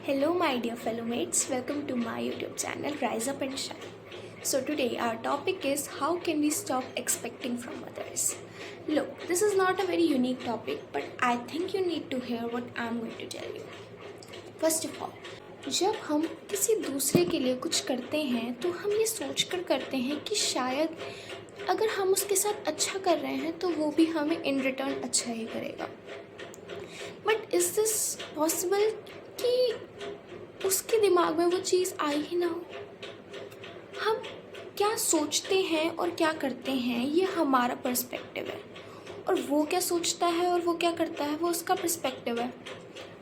Hello, my dear fellow mates. Welcome to my YouTube channel, Rise Up and Shine. So, today our topic is how can we stop expecting from others? Look, this is not a very unique topic, but I think you need to hear what I'm going to tell you. First of all, जब हम किसी दूसरे के लिए कुछ करते हैं तो हम ये सोचकर करते हैं कि शायद अगर हम उसके साथ अच्छा कर रहे हैं तो वो भी हमें इन रिटर्न अच्छा ही करेगा. बट इज़ दिस पॉसिबल कि उसके दिमाग में वो चीज़ आई ही ना हो? हम क्या सोचते हैं और क्या करते हैं ये हमारा पर्सपेक्टिव है, और वो क्या सोचता है और वो क्या करता है वो उसका पर्सपेक्टिव है.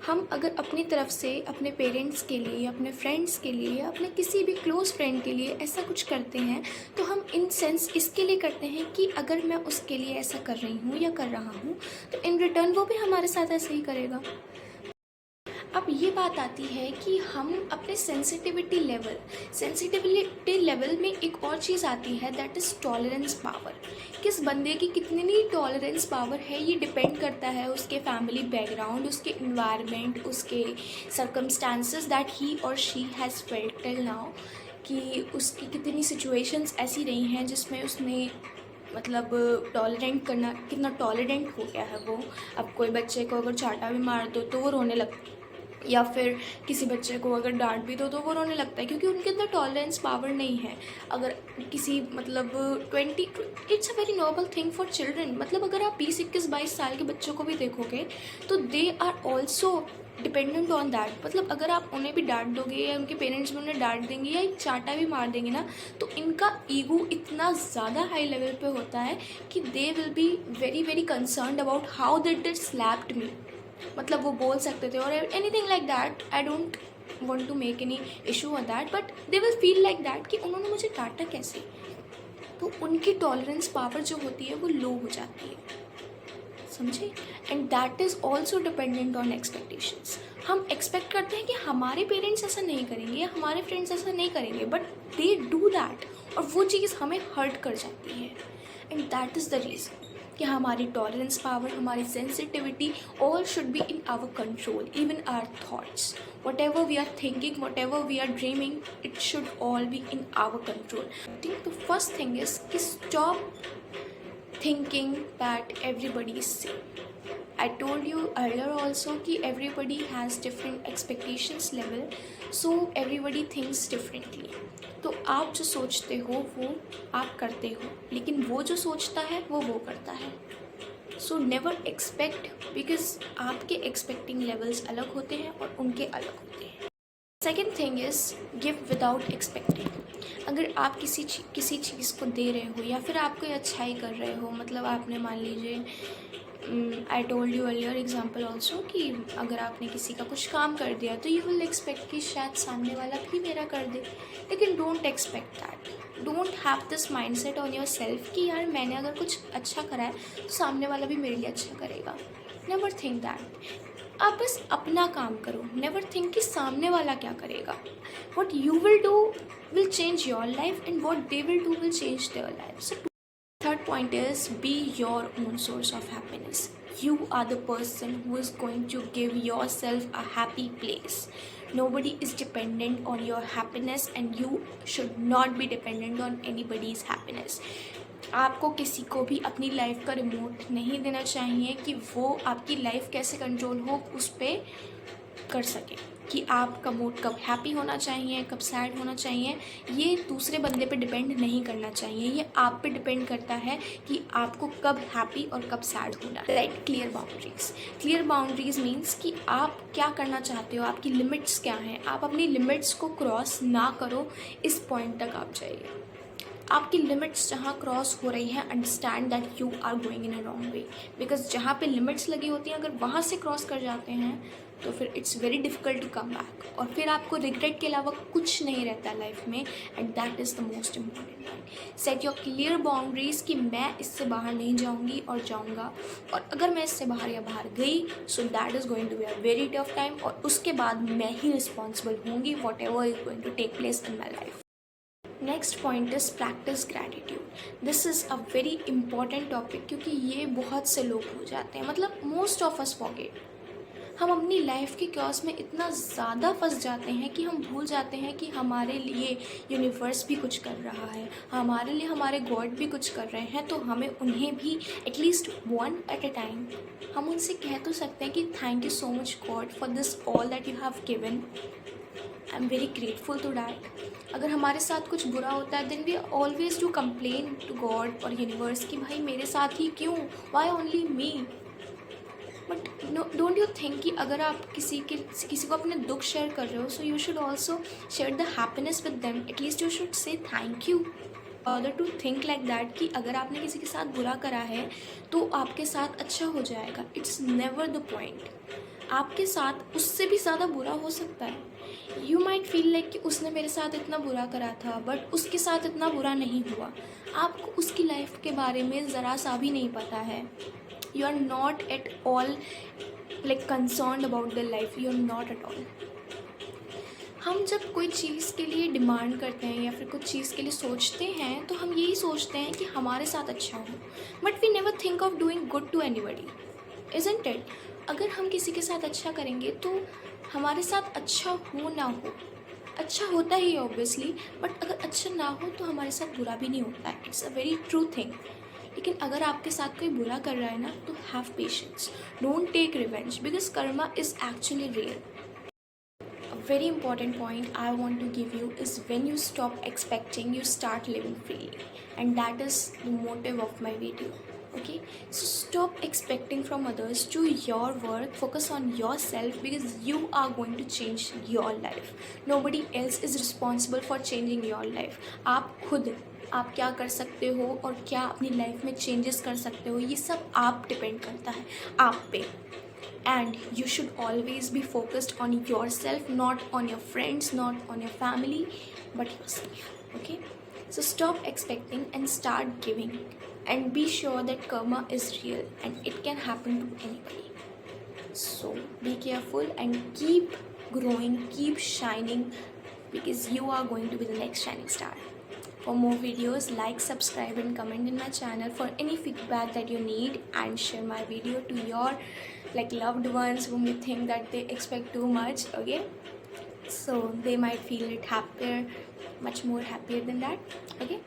हम अगर अपनी तरफ से अपने पेरेंट्स के लिए, अपने फ्रेंड्स के लिए, अपने किसी भी क्लोज़ फ्रेंड के लिए ऐसा कुछ करते हैं तो हम इन सेंस इसके लिए करते हैं कि अगर मैं उसके लिए ऐसा कर रही हूँ या कर रहा हूँ तो इन रिटर्न वो भी हमारे साथ ऐसे ही करेगा. अब ये बात आती है कि हम अपने सेंसिटिविटी लेवल में एक और चीज़ आती है, दैट इज़ टॉलरेंस पावर. किस बंदे की कितनी टॉलरेंस पावर है ये डिपेंड करता है उसके फैमिली बैकग्राउंड, उसके इन्वायरमेंट, उसके सर्कमस्टांसेस दैट ही और she has felt till now, कि उसकी कितनी सिचुएशंस ऐसी रही हैं जिसमें उसने मतलब टॉलरेंट करना, कितना टॉलरेंट हो गया है वो. अब कोई बच्चे को अगर चाटा भी मार दो तो वो रोने लगता है, या फिर किसी बच्चे को अगर डांट भी दो तो वो रोने लगता है, क्योंकि उनके अंदर टॉलरेंस पावर नहीं है. अगर किसी मतलब 20, it's a very normal thing for children. मतलब अगर आप 20-21-22 साल के बच्चों को भी देखोगे तो they are also dependent on that. मतलब अगर आप उन्हें भी डांट दोगे या उनके पेरेंट्स भी उन्हें डांट देंगे या एक चाटा भी मार देंगे ना, तो इनका ईगो इतना ज़्यादा हाई लेवल पे होता है कि they will be very very concerned about how they slapped me. मतलब वो बोल सकते थे और anything like that. I don't want to make any issue on that, but they will feel like that कि उन्होंने मुझे डांटा कैसे. तो उनकी टॉलरेंस पावर जो होती है वो लो हो जाती है, समझे. And that is also dependent on expectations. हम एक्सपेक्ट करते हैं कि हमारे पेरेंट्स ऐसा नहीं करेंगे या हमारे फ्रेंड्स ऐसा नहीं करेंगे, बट दे डू दैट, और वो चीज़ हमें हर्ट कर जाती है. And that is the reason कि हमारी टॉलरेंस पावर, हमारी sensitivity all should be in our control. Even our thoughts, whatever we are thinking, whatever we are dreaming, it should all be in our control. Think the first thing is कि stop thinking that everybody is same. I told you earlier also कि everybody has different expectations level, so everybody thinks differently. तो आप जो सोचते हो वो आप करते हो, लेकिन वो जो सोचता है वो करता है. सो नेवर एक्सपेक्ट, बिकॉज आपके एक्सपेक्टिंग लेवल्स अलग होते हैं और उनके अलग होते हैं. Second thing is give without expecting. अगर आप किसी चीज़ को दे रहे हो या फिर आप कोई अच्छाई कर रहे हो, मतलब आपने मान लीजिए, I told you earlier example also कि अगर आपने किसी का कुछ काम कर दिया तो यू विल एक्सपेक्ट कि शायद सामने वाला भी मेरा कर दे. लेकिन don't expect that. Don't have this mind set on your self कि यार मैंने अगर कुछ अच्छा करा है तो सामने वाला भी मेरे लिए अच्छा करेगा. Never think that. आप बस अपना काम करो. नेवर थिंक कि सामने वाला क्या करेगा. What you will do will change your life, and what they will do will change their life. So third point is be your own source of happiness. You are the person who is going to give yourself a happy place. Nobody is dependent on your happiness, and you should not be dependent on anybody's happiness. आपको किसी को भी अपनी life का remote नहीं देना चाहिए कि वो आपकी लाइफ कैसे कंट्रोल हो उस पर कर सके, कि आपका मूड कब हैप्पी होना चाहिए, कब सैड होना चाहिए. ये दूसरे बंदे पे डिपेंड नहीं करना चाहिए. ये आप पे डिपेंड करता है कि आपको कब हैप्पी और कब सैड होना. Right. Clear boundaries. Clear boundaries means कि आप क्या करना चाहते हो, आपकी लिमिट्स क्या हैं. आप अपनी लिमिट्स को क्रॉस ना करो, इस पॉइंट तक आप जाइए. आपकी लिमिट्स जहाँ क्रॉस हो रही हैं, understand that you are going in a wrong way. Because जहाँ पे लिमिट्स लगी होती हैं, अगर वहाँ से क्रॉस कर जाते हैं तो फिर it's very difficult to come back, और फिर आपको रिग्रेट के अलावा कुछ नहीं रहता लाइफ में. And that is the most important thing. Set your clear boundaries कि मैं इससे बाहर नहीं जाऊँगी और जाऊँगा, और अगर मैं इससे बाहर या बाहर गई so that is going to be a very tough time, और उसके बाद मैं ही रिस्पॉन्सिबल होंगी whatever is going to take place in my life. Next point is practice gratitude. This is a very important topic, क्योंकि ये बहुत से लोग हो जाते हैं, मतलब मोस्ट ऑफ अस फॉरगेट. हम अपनी लाइफ के क्योस में इतना ज़्यादा फंस जाते हैं कि हम भूल जाते हैं कि हमारे लिए यूनिवर्स भी कुछ कर रहा है, हमारे लिए हमारे गॉड भी कुछ कर रहे हैं। तो हमें उन्हें भी at least one at a time हम उनसे कह तो सकते हैं कि thank you so much God for this all that you have given, I am very grateful to that. अगर हमारे साथ कुछ बुरा होता है then we always do complain to God और यूनिवर्स कि भाई मेरे साथ ही क्यों, why only me. But no, don't you think कि अगर आप किसी को अपने दुख शेयर कर रहे हो, so you should also share the happiness with them, at least you should say thank you. Order to think like that कि अगर आपने किसी के साथ बुरा करा है तो आपके साथ अच्छा हो जाएगा। It's never the point. आपके साथ उससे भी ज़्यादा बुरा हो सकता है। यू माइट फील लाइक कि उसने मेरे साथ इतना बुरा करा था बट उसके साथ इतना बुरा नहीं हुआ। आपको उसकी लाइफ के बारे में ज़रा सा भी नहीं पता है। You are not at all like concern about the life, you are not at all. हम जब कोई चीज़ के लिए डिमांड करते हैं या फिर कुछ चीज़ के लिए सोचते हैं तो हम यही सोचते हैं कि हमारे साथ अच्छा हो, but we never think of doing good to anybody, isn't it. अगर हम किसी के साथ अच्छा करेंगे तो हमारे साथ अच्छा हो ना हो, अच्छा होता ही ऑब्वियसली, बट अगर अच्छा ना हो तो हमारे साथ बुरा भी नहीं होता है। It's a very true thing. लेकिन अगर आपके साथ कोई बुरा कर रहा है ना तो have patience, don't take revenge because karma is actually real. A very important point I want to give you is when you stop expecting, you start living freely. And that is the motive of my video. Okay, so stop expecting from others, do your work, focus on yourself because you are going to change your life. Nobody else is responsible for changing your life. आप खुद आप क्या कर सकते हो और क्या अपनी लाइफ में चेंजेस कर सकते हो, ये सब आप डिपेंड करता है आप पे। And you should always be focused on yourself, not on your friends, not on your family, but yourself. Okay, so stop expecting and start giving, and be sure that karma is real and it can happen to anybody. So be careful and keep growing, keep shining, because you are going to be the next shining star. For more videos, like, subscribe and comment in my channel. For any feedback that you need, and share my video to your loved ones whom you think that they expect too much. Okay, so they might feel it happier, much more happier than that. Okay,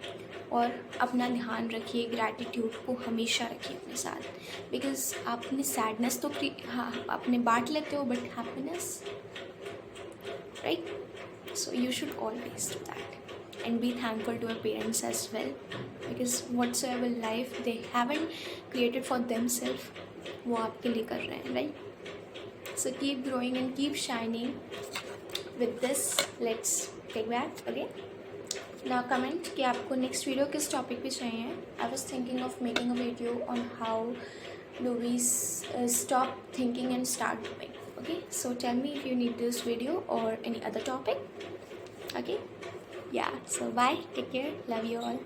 और अपना ध्यान रखिए, gratitude को हमेशा रखिए अपने साथ, because आप अपनी सैडनेस तो हाँ अपने बांट लेते हो, but happiness, right? So you should always do that, and be thankful to your parents as well, because whatsoever life they haven't created for themselves, वो आपके लिए कर रहे हैं, right? So keep growing and keep shining. With this, let's take back. Okay, now comment कि आपको next video किस topic पे चाहिए. I was thinking of making a video on how do we stop thinking and start doing. Okay, so tell me if you need this video or any other topic. Okay, yeah, so bye, take care, love you all.